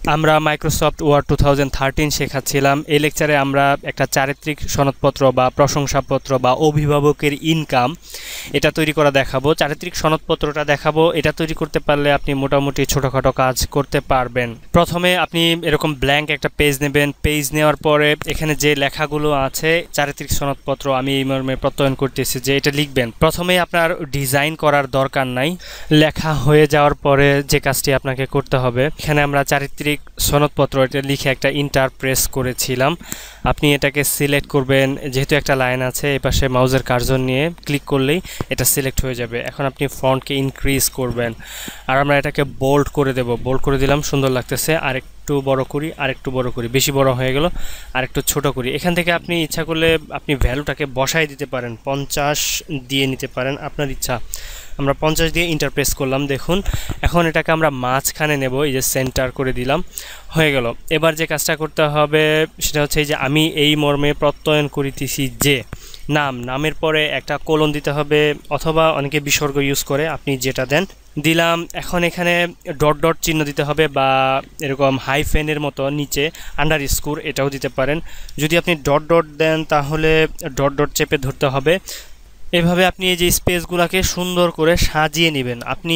আমরা Microsoft word 2013 শেখাচ্ছিলাম। এই লেকচারে আমরা একটা চারিত্রিক সনদপত্র বা প্রশংসাপত্র বা অভিভাবকের ইনকাম এটা তৈরি করা দেখাবো। চারিত্রিক সনদপত্রটা দেখাবো। এটা তৈরি করতে পারলে আপনি মোটামুটি ছোটোখাটো কাজ করতে পারবেন। প্রথমে আপনি এরকম ব্ল্যাঙ্ক একটা পেজ নেবেন। পেজ নেওয়ার পরে এখানে যে লেখাগুলো আছে চারিত্রিক সনদপত্র আমি এই মর্মে প্রত্যয়ন করতেছি যে এটা লিখবেন। প্রথমে আপনার ডিজাইন করার দরকার নাই, লেখা হয়ে যাওয়ার পরে যে কাজটি আপনাকে করতে হবে, এখানে আমরা চারিত্রিক সনদপত্র এটা লিখে একটা ইন্টার প্রেস করেছিলাম। আপনি এটাকে সিলেক্ট করবেন, যেহেতু একটা লাইন আছে এই পাশে মাউসের কার্সর নিয়ে ক্লিক করলেই এটা সিলেক্ট হয়ে যাবে। এখন আপনি ফন্টকে ইনক্রিজ করবেন আর আমরা এটাকে বোল্ড করে দেব। বোল্ড করে দিলাম, সুন্দর লাগতেছে। আর একটু বড় করি, আর একটু বড় করি, বেশি বড় হয়ে গেল, আর একটু ছোট করি। এখান থেকে আপনি ইচ্ছা করলে আপনি ভ্যালুটাকে বসাই দিতে পারেন, 50 দিয়ে নিতে পারেন, আপনার ইচ্ছা। আমরা 50 দিয়ে ইন্টারপ্রেস করলাম। দেখুন এখন এটাকে আমরা মাঝখানে নেব, এই যে সেন্টার করে দিলাম, হয়ে গেল। এবার যে কাজটা করতে হবে সেটা হচ্ছে এই যে আমি এই মর্মে প্রত্যয়ন করিতেছি যে নামের পরে একটা কোলন দিতে হবে, অথবা অনেকে বিসর্গ ইউজ করে, আপনি যেটা দেন দিলাম। এখন এখানে ডট ডট চিহ্ন দিতে হবে বা এরকম হাইফেনের মতো নিচে আন্ডার স্কোর এটাও দিতে পারেন। যদি আপনি ডট ডট দেন তাহলে ডট ডট চেপে ধরতে হবে। এভাবে আপনি এই যে স্পেসগুলোকে সুন্দর করে সাজিয়ে নেবেন। আপনি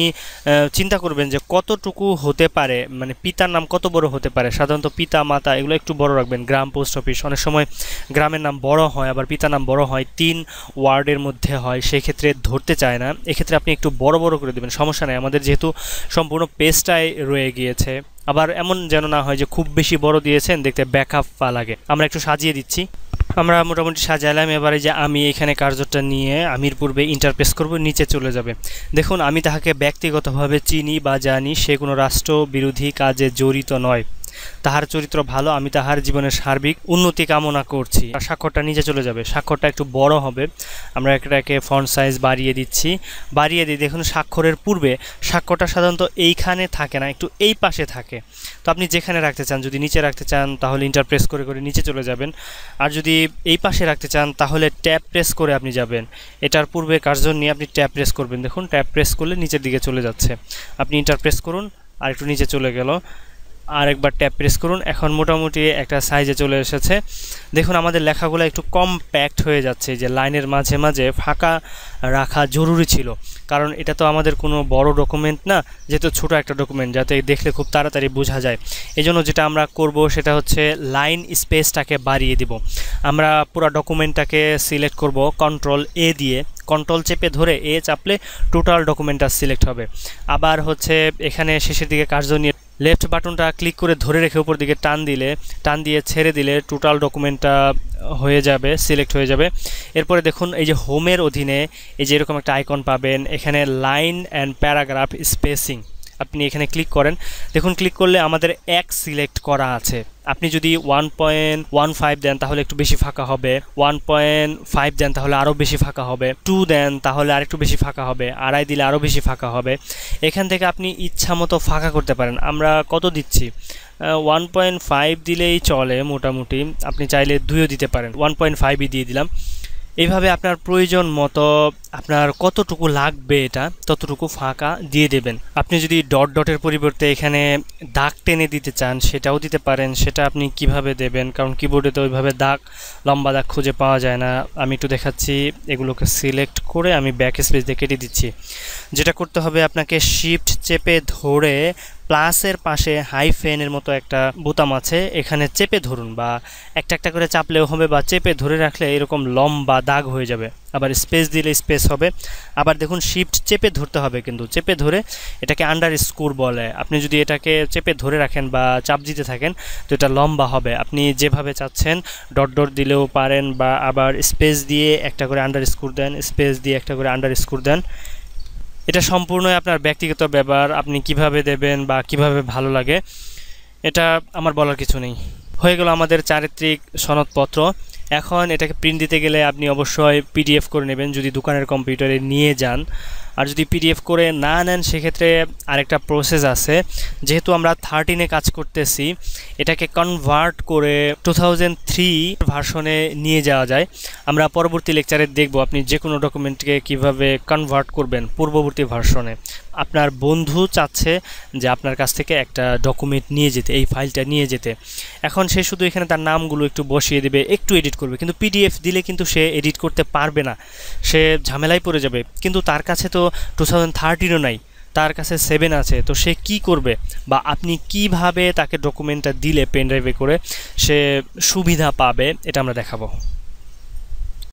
চিন্তা করবেন যে কতটুকু হতে পারে, মানে পিতার নাম কত বড় হতে পারে। সাধারণত পিতা মাতা এগুলো একটু বড় রাখবেন। গ্রাম, পোস্ট অফিস, অনেক সময় গ্রামের নাম বড় হয়, আবার পিতার নাম বড় হয়, 3 ওয়ার্ডের মধ্যে হয়, সেই ক্ষেত্রে ধরতে চায় না। এক্ষেত্রে আপনি একটু বড় বড় করে দেবেন, সমস্যা নেই। আমাদের যেহেতু সম্পূর্ণ পেজটাই রয়ে গিয়েছে, আবার এমন যেন না হয় যে খুব বেশি বড় দিয়েছেন, দেখতে ব্যাকআপ লাগে। আমরা একটু সাজিয়ে দিচ্ছি। আমরা মোটামুটি সাজালাম। এবারে যে আমি এখানে কার্যটা নিয়ে আমির পূর্বে ইন্টারপ্রেস করব, নিচে চলে যাবে। দেখুন আমি তাহাকে ব্যক্তিগতভাবে চিনি বা জানি, সে কোনো রাষ্ট্র বিরোধী কাজে জড়িত নয়, তাহার চরিত্র ভালো, আমি তাহার জীবনের সার্বিক উন্নতি কামনা করছি। স্বাক্ষরটা নিচে চলে যাবে, স্বাক্ষরটা একটু বড় হবে। আমরা এটাকে ফন্ট সাইজ বাড়িয়ে দিচ্ছি, বাড়িয়ে দিই। দেখুন স্বাক্ষরের পূর্বে স্বাক্ষরটা সাধারণত এইখানে থাকে না, একটু এই পাশে থাকে। তো আপনি যেখানে রাখতে চান, যদি নিচে রাখতে চান তাহলে ইন্টারপ্রেস করে করে নিচে চলে যাবেন, আর যদি এই পাশে রাখতে চান তাহলে ট্যাব প্রেস করে আপনি যাবেন। এটার পূর্বে কার্সর নিয়ে আপনি ট্যাব প্রেস করবেন। দেখুন ট্যাব প্রেস করলে নিচের দিকে চলে যাচ্ছে। আপনি ইন্টারপ্রেস করুন, আর একটু নিচে চলে গেল, আর একবার ট্যাব প্রেস করুন। এখন মোটামুটি একটা সাইজে চলে এসেছে। দেখুন আমাদের লেখাগুলো একটু কম্প্যাক্ট হয়ে যাচ্ছে, যে লাইনের মাঝে মাঝে ফাঁকা রাখা জরুরি ছিল, কারণ এটা তো আমাদের কোনো বড় ডকুমেন্ট না, যেহেতু ছোট একটা ডকুমেন্ট, যাতে দেখলে খুব তাড়াতাড়ি বোঝা যায়। এজন্য যেটা আমরা করব সেটা হচ্ছে লাইন স্পেসটাকে বাড়িয়ে দিব। আমরা পুরো ডকুমেন্টটাকে সিলেক্ট করব কন্ট্রোল এ দিয়ে, কন্ট্রোল চেপে ধরে এ চাপলে টোটাল ডকুমেন্টটা সিলেক্ট হবে। আবার হচ্ছে এখানে শেষের দিকে কার্সর নিয়ে লেফট বাটনটা ক্লিক করে ধরে রেখে উপর দিকে টান দিয়ে ছেড়ে দিলে টোটাল ডকুমেন্টটা হয়ে যাবে, সিলেক্ট হয়ে যাবে। এরপরে দেখুন এই যে হোমের অধীনে এই যে এরকম একটা আইকন পাবেন, এখানে লাইন অ্যান্ড প্যারাগ্রাফ স্পেসিং, আপনি এখানে ক্লিক করেন। দেখুন ক্লিক করলে আমাদের 1 সিলেক্ট করা আছে। আপনি যদি 1.15 দেন তাহলে একটু বেশি ফাঁকা হবে, 1.5 দেন তাহলে আরও বেশি ফাঁকা হবে, 2 দেন তাহলে আরেকটু বেশি ফাঁকা হবে, 2.5 দিলে আরও বেশি ফাঁকা হবে। এখান থেকে আপনি ইচ্ছা মতো ফাঁকা করতে পারেন। আমরা কত দিচ্ছি, 1.5 দিলেই চলে মোটামুটি, আপনি চাইলে 2ও দিতে পারেন, 1.5ই দিয়ে দিলাম। এইভাবে আপনার প্রয়োজন মতো আপনার কতটুকু লাগবে এটা ততটুকু ফাঁকা দিয়ে দেবেন। আপনি যদি ডট ডটের পরিবর্তে এখানে দাগ টেনে দিতে চান সেটাও দিতে পারেন। সেটা আপনি কিভাবে দেবেন, কারণ কিবোর্ডে তো ওইভাবে লম্বা দাগ খুঁজে পাওয়া যায় না। আমি একটু দেখাচ্ছি, এগুলোকে সিলেক্ট করে আমি ব্যাক স্পেস দিয়ে কেটে দিচ্ছি। যেটা করতে হবে আপনাকে শিফট চেপে ধরে প্লাসের পাশে হাইফেনের মতো একটা বোতাম আছে, এখানে চেপে ধরুন, বা একটা একটা করে চাপলেও হবে, বা চেপে ধরে রাখলে এরকম লম্বা দাগ হয়ে যাবে। আবার স্পেস দিলে স্পেস হবে। আবার দেখুন শিফট চেপে ধরতে হবে, কিন্তু চেপে ধরে, এটাকে আন্ডার স্কোর বলে। আপনি যদি এটাকে চেপে ধরে রাখেন বা চাপ দিতে থাকেন তো এটা লম্বা হবে। আপনি যেভাবে চাচ্ছেন ডট ডট দিলেও পারেন, বা আবার স্পেস দিয়ে একটা করে আন্ডার স্কোর দেন, স্পেস দিয়ে একটা করে আন্ডার স্কোর দেন। এটা সম্পূর্ণই আপনার ব্যক্তিগত ব্যাপার, আপনি কিভাবে দেবেন বা কিভাবে ভালো লাগে এটা আমার বলার কিছু নেই। হয়ে গেল আমাদের চারিত্রিক সনদপত্র। এখন এটাকে প্রিন্ট দিতে গেলে আপনি অবশ্যই পিডিএফ করে নেবেন যদি দোকানের কম্পিউটারে নিয়ে যান। আর যদি পিডিএফ করে না নেন সেক্ষেত্রে আরেকটা প্রসেস আছে। যেহেতু আমরা 13-এ কাজ করতেছি, এটাকে কনভার্ট করে 2003 ভার্সনে নিয়ে যাওয়া যায়। আমরা পরবর্তী লেকচারে দেখব আপনি যে কোনো ডকুমেন্টকে কিভাবে কনভার্ট করবেন পূর্ববর্তী ভার্সনে। আপনার বন্ধু চাচ্ছে যে আপনার কাছ থেকে একটা ডকুমেন্ট নিয়ে যেতে, এই ফাইলটা নিয়ে যেতে। এখন সে শুধু এখানে তার নামগুলো একটু বসিয়ে দেবে, একটু এডিট করবে, কিন্তু পিডিএফ দিলে কিন্তু সে এডিট করতে পারবে না, সে ঝামেলায় পড়ে যাবে। কিন্তু তার কাছে তো 2013ও নাই, তার কাছে 7 আছে, তো সে কি করবে বা আপনি কিভাবে তাকে ডকুমেন্টটা দিলে পেন ড্রাইভে করে সে সুবিধা পাবে, এটা আমরা দেখাবো।